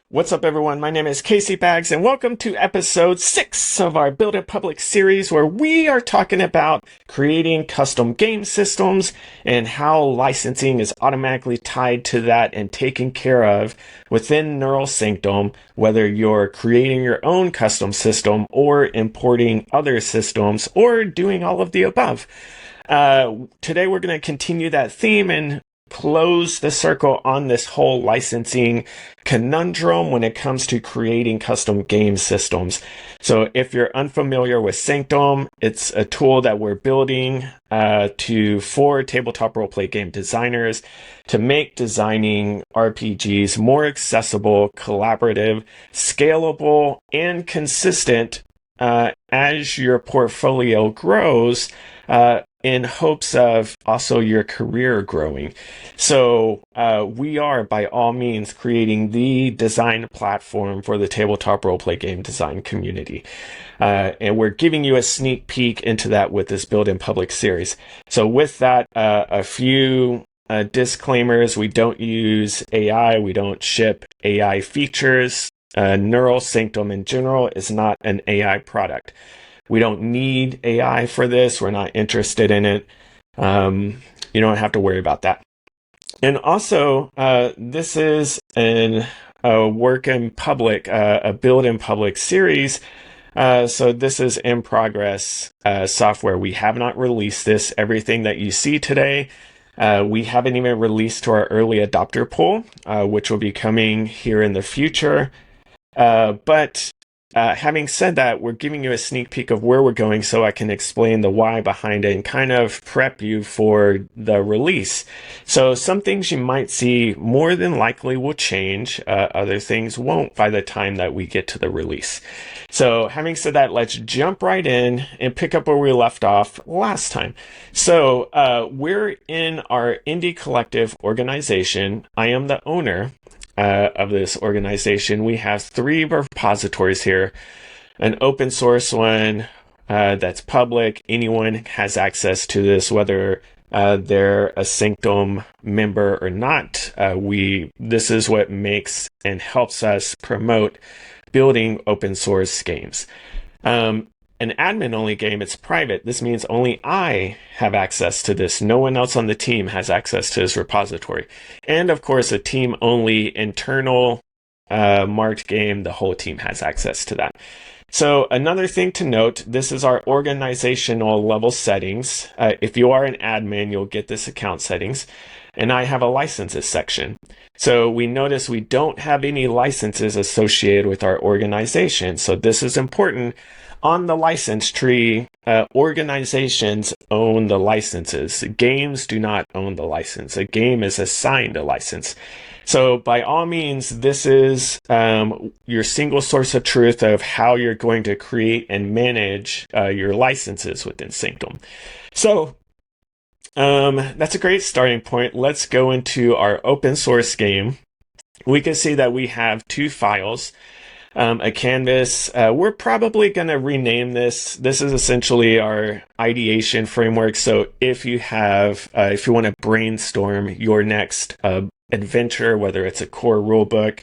What's up, everyone? My name is Casey Baggs, and welcome to episode 6 of our Build It Public series, where we are talking about creating custom game systems and how licensing is automatically tied to that and taken care of within Nurl Sanctum, whether you're creating your own custom system or importing other systems or doing all of the above. Today, we're going to continue that theme and close the circle on this whole licensing conundrum when it comes to creating custom game systems. So if you're unfamiliar with Sanctum, it's a tool that we're building for tabletop roleplay game designers to make designing RPGs more accessible, collaborative, scalable, and consistent as your portfolio grows, in hopes of also your career growing. So we are, by all means, creating the design platform for the tabletop roleplay game design community. And we're giving you a sneak peek into that with this Build in Public series. So with that, a few disclaimers. We don't use AI. We don't ship AI features. Nurl Sanctum in general is not an AI product. We don't need AI for this. We're not interested in it. You don't have to worry about that. And also, this is a work in public, a build in public series. So this is in progress software. We have not released this. Everything that you see today, we haven't even released to our early adopter pool, which will be coming here in the future. But having said that, we're giving you a sneak peek of where we're going so I can explain the why behind it and kind of prep you for the release. So some things you might see more than likely will change. Other things won't by the time that we get to the release. So having said that, let's jump right in and pick up where we left off last time. So we're in our indie collective organization. I am the owner of this organization. We have 3 repositories here, an open source one that's public. Anyone has access to this, whether they're a Sanctum member or not. This is what makes and helps us promote building open source games. An admin-only game, it's private. This means only I have access to this. No one else on the team has access to this repository. And of course, a team-only internal marked game, the whole team has access to that. So another thing to note, this is our organizational level settings. If you are an admin, you'll get this account settings. And I have a licenses section. So we notice we don't have any licenses associated with our organization. So this is important. On the license tree, organizations own the licenses. Games do not own the license. A game is assigned a license. So by all means, this is your single source of truth of how you're going to create and manage your licenses within Sanctum. So that's a great starting point. Let's go into our open source game. We can see that we have 2 files. A canvas. We're probably going to rename this. This is essentially our ideation framework. So if you want to brainstorm your next adventure, whether it's a core rulebook,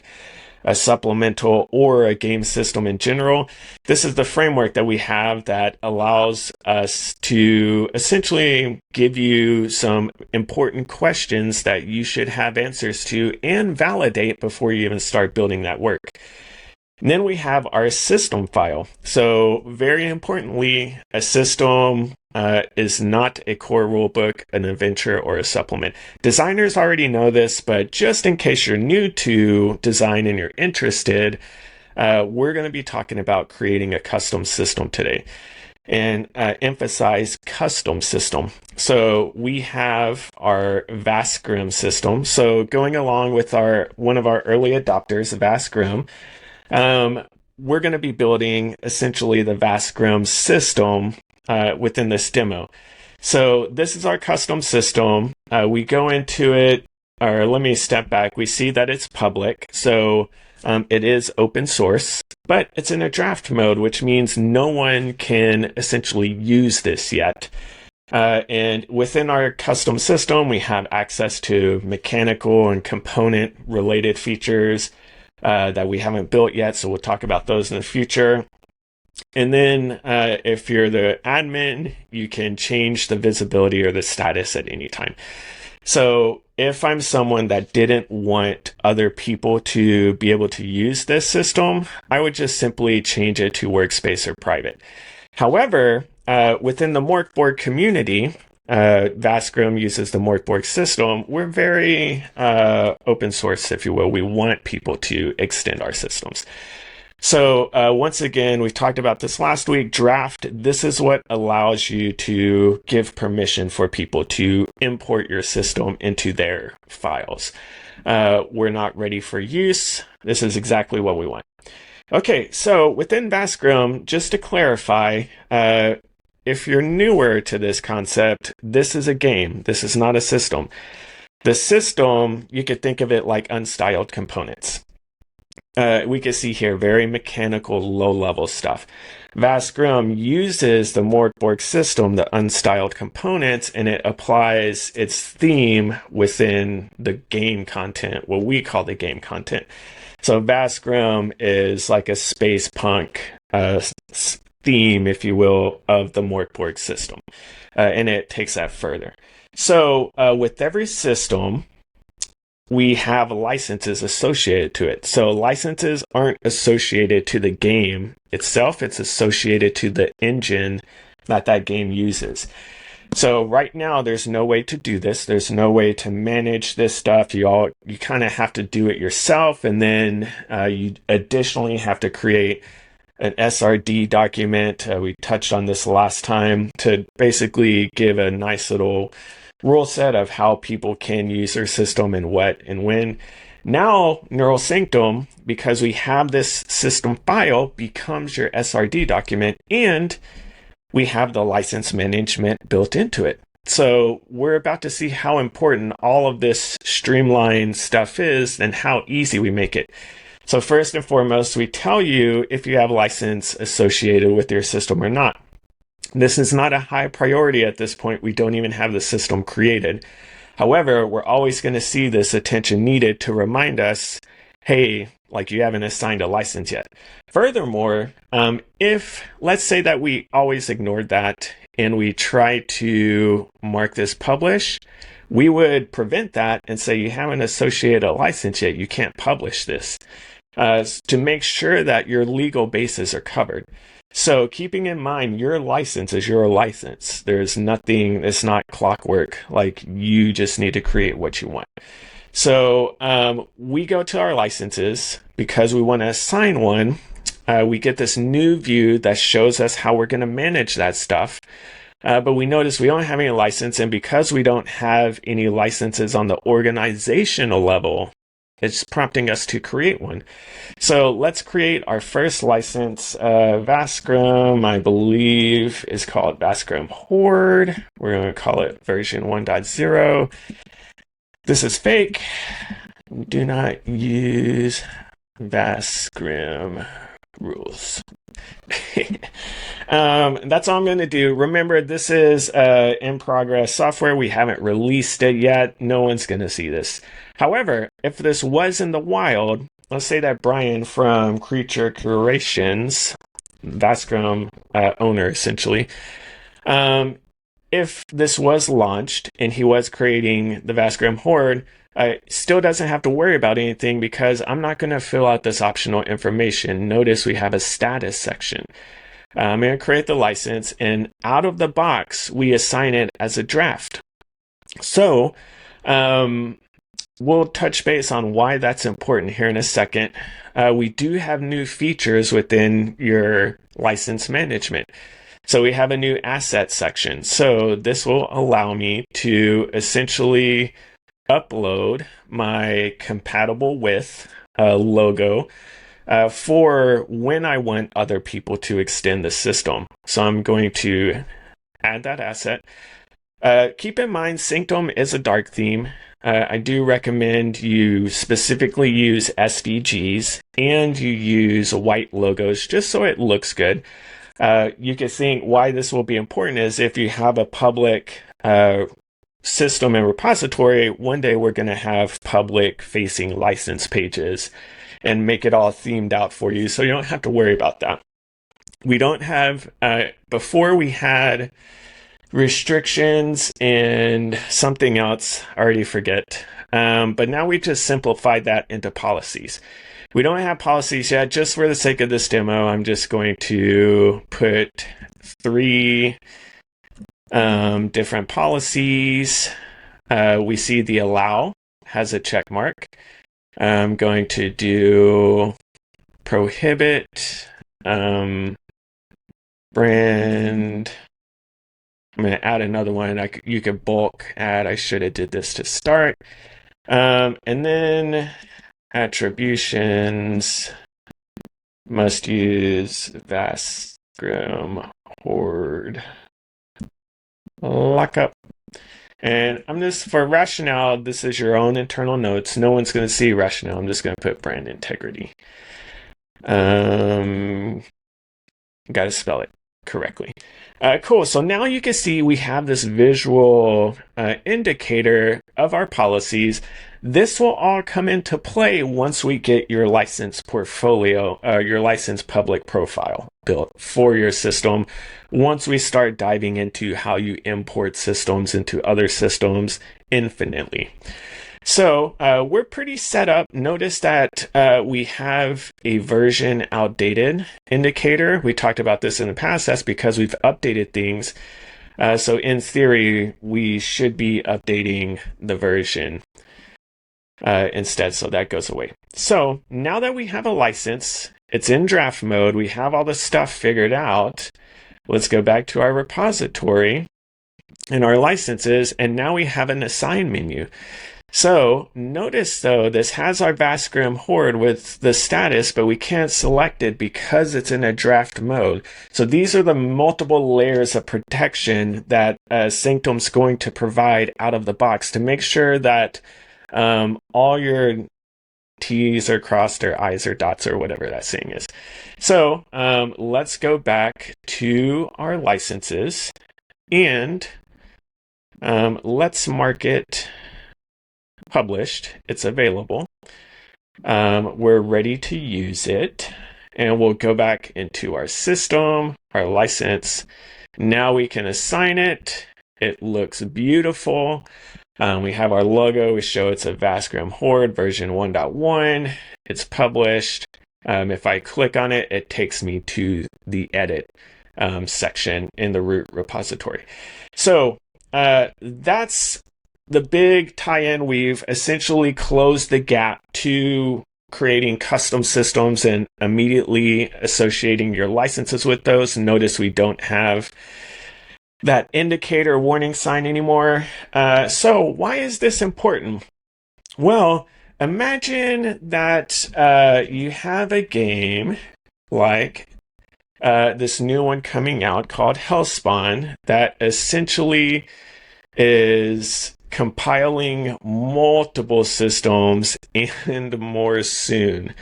a supplemental, or a game system in general, this is the framework that we have that allows us to essentially give you some important questions that you should have answers to and validate before you even start building that work. And then we have our system file. So very importantly, a system is not a core rulebook, an adventure, or a supplement. Designers already know this, but just in case you're new to design and you're interested, we're going to be talking about creating a custom system today and emphasize custom system. So we have our Vasgrim system. So going along with one of our early adopters, Vasgrim, we're going to be building essentially the Vasgrim system within this demo. So this is our custom system. We go into it, or let me step back. We see that it's public. So it is open source, but it's in a draft mode, which means no one can essentially use this yet. And within our custom system, we have access to mechanical and component related features, that we haven't built yet, so we'll talk about those in the future. And then if you're the admin, you can change the visibility or the status at any time. So if I'm someone that didn't want other people to be able to use this system, I would just simply change it to workspace or private. However, within the Morkborg community, Vascrum uses the Morkborg system. We're very open source, if you will. We want people to extend our systems. So once again, we've talked about this last week, draft. This is what allows you to give permission for people to import your system into their files. We're not ready for use. This is exactly what we want. Okay, so within Vascrum, just to clarify, if you're newer to this concept, this is a game. This is not a system. The system, you could think of it like unstyled components. We can see here very mechanical, low-level stuff. Vascrum uses the Morkborg system, the unstyled components, and it applies its theme within the game content, what we call the game content. So Vascrum is like a space punk theme, if you will, of the Morkborg system, and it takes that further. So with every system, we have licenses associated to it. So licenses aren't associated to the game itself. It's associated to the engine that game uses. So right now, there's no way to do this. There's no way to manage this stuff. You kind of have to do it yourself. And then you additionally have to create an SRD document. We touched on this last time to basically give a nice little rule set of how people can use their system and what and when. Now, Nurl Sanctum, because we have this system file, becomes your SRD document, and we have the license management built into it. So we're about to see how important all of this streamlined stuff is and how easy we make it. So first and foremost, we tell you if you have a license associated with your system or not. This is not a high priority at this point. We don't even have the system created. However, we're always going to see this attention needed to remind us, hey, like you haven't assigned a license yet. Furthermore, if let's say that we always ignored that and we try to mark this publish, we would prevent that and say you haven't associated a license yet. You can't publish this to make sure that your legal bases are covered. So keeping in mind, your license is your license. There's nothing, it's not clockwork. Like you just need to create what you want. So we go to our licenses because we want to assign one. We get this new view that shows us how we're going to manage that stuff. But we notice we don't have any license. And because we don't have any licenses on the organizational level, it's prompting us to create one. So let's create our first license. Vascrum, I believe, is called Vascrum Horde. We're going to call it version 1.0. This is fake. We do not use Vascrum rules. That's all I'm going to do. Remember, this is in progress software. We haven't released it yet. No one's going to see this. However, if this was in the wild, let's say that Brian from Creature Curations, Vascrum owner essentially, if this was launched and he was creating the Vascrum Horde, still doesn't have to worry about anything because I'm not going to fill out this optional information. Notice we have a status section. I'm going to create the license, and out of the box, we assign it as a draft. So we'll touch base on why that's important here in a second. We do have new features within your license management. So we have a new asset section. So this will allow me to essentially upload my compatible with logo for when I want other people to extend the system. So I'm going to add that asset. Keep in mind, Sanctum is a dark theme. I do recommend you specifically use SVGs and you use white logos just so it looks good. You can think why this will be important is if you have a public system and repository, one day we're going to have public facing license pages. and make it all themed out for you, so you don't have to worry about that. We don't have, before we had restrictions and something else, I already forget. But now we just simplified that into policies. We don't have policies yet. Just for the sake of this demo, I'm just going to put 3 different policies. We see the allow has a check mark. I'm going to do prohibit brand. I'm going to add another one. You could bulk add. I should have did this to start. And then attributions must use Vastgrim Horde lockup. And I'm just, for rationale, this is your own internal notes. No one's going to see rationale. I'm just going to put brand integrity. Got to spell it correctly. Cool. So now you can see we have this visual indicator of our policies. This will all come into play once we get your license portfolio, your license public profile built for your system. Once we start diving into how you import systems into other systems infinitely. So we're pretty set up. Notice that we have a version outdated indicator. We talked about this in the past. That's because we've updated things. So in theory, we should be updating the version instead. So that goes away. So now that we have a license, it's in draft mode. We have all the stuff figured out. Let's go back to our repository and our licenses. And now we have an assign menu. So notice though, this has our Vastgrim Horde with the status, but we can't select it because it's in a draft mode. So these are the multiple layers of protection that Sanctum's going to provide out of the box to make sure that all your T's are crossed or I's or dots or whatever that saying is. So let's go back to our licenses and let's mark it published. It's available. We're ready to use it, and we'll go back into our system, our license. Now we can assign it. It looks beautiful. We have our logo. We show it's a Vastgrim Horde version 1.1. It's published. If I click on it, it takes me to the edit section in the root repository. So that's the big tie-in. We've essentially closed the gap to creating custom systems and immediately associating your licenses with those. Notice we don't have that indicator warning sign anymore. So why is this important? Well, imagine that you have a game like this new one coming out called Hellspawn that essentially is compiling multiple systems and more soon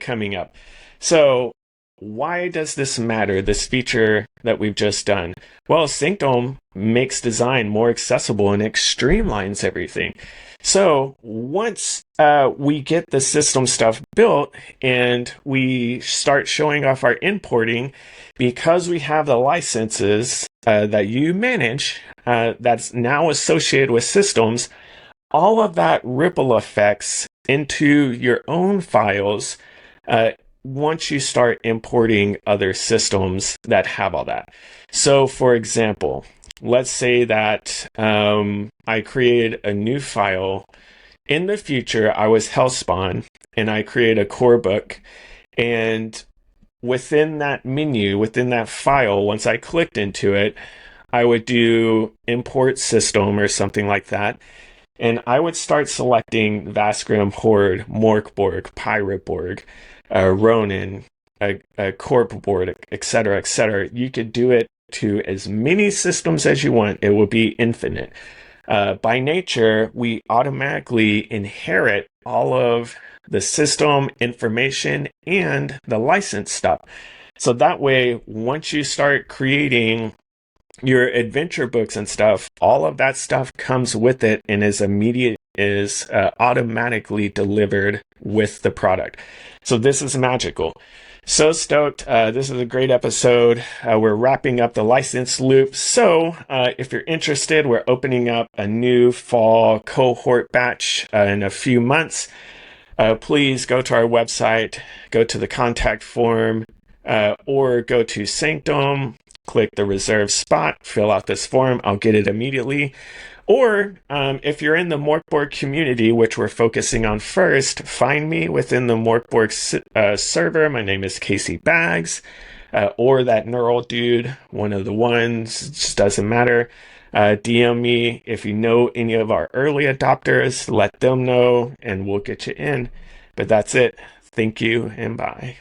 coming up. So why does this matter, this feature that we've just done? Well, Sanctum makes design more accessible and it streamlines everything. So once we get the system stuff built and we start showing off our importing, because we have the licenses that you manage that's now associated with systems, all of that ripple effects into your own files once you start importing other systems that have all that. So for example, let's say that I created a new file. In the future, I was Hellspawn and I create a core book, and within that menu, within that file, once I clicked into it, I would do import system or something like that. And I would start selecting Vastgrim Horde, Morkborg, Pyroborg, Ronin, Corpboard, etc., etc. You could do it to as many systems as you want. It will be infinite. By nature, we automatically inherit all of the system information and the license stuff. So that way, once you start creating your adventure books and stuff, all of that stuff comes with it and is immediately is automatically delivered with the product. So this is magical. So stoked. This is a great episode. We're wrapping up the license loop. So if you're interested, we're opening up a new fall cohort batch in a few months. Please go to our website, go to the contact form, or go to Sanctum, click the reserve spot, fill out this form. I'll get it immediately. Or if you're in the Morkborg community, which we're focusing on first, find me within the Morkborg server. My name is Casey Bags, or that Nurl dude, one of the ones, it just doesn't matter. DM me if you know any of our early adopters, let them know, and we'll get you in. But that's it. Thank you, and bye.